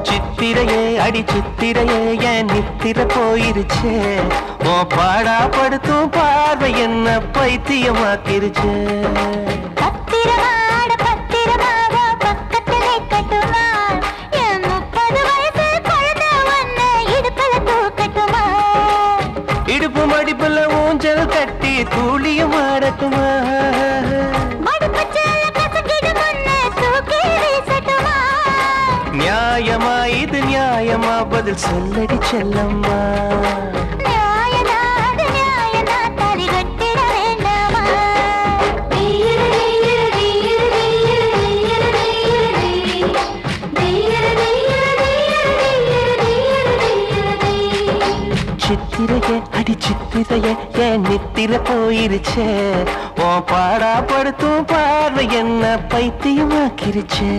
சித்திரையே அடி சித்திரையே என் நித்திர போயிருச்சே ஓ பாடா படுத்தும் பார்வை என்ன பைத்தியமாக்கிருச்சே பத்திரமாட பத்திரமாக பக்கத்திலே கட்டுமா என் 30 வயசு குழந்தை ஒன்னு இடுப்புல தூக்கட்டுமா இடுப்பு மடிப்புல ஊஞ்சல் கட்டி தூளியும் ஆடட்டுமா நியாயமா இது நியாயமா பதில் சொல்லடி செல்லம்மா சித்திரையே அடி சித்திரையே என் நித்திர போயிருச்சே ஓ பாடா படுத்தும் பார்வை என்ன பைத்தியமாக்கிருச்சே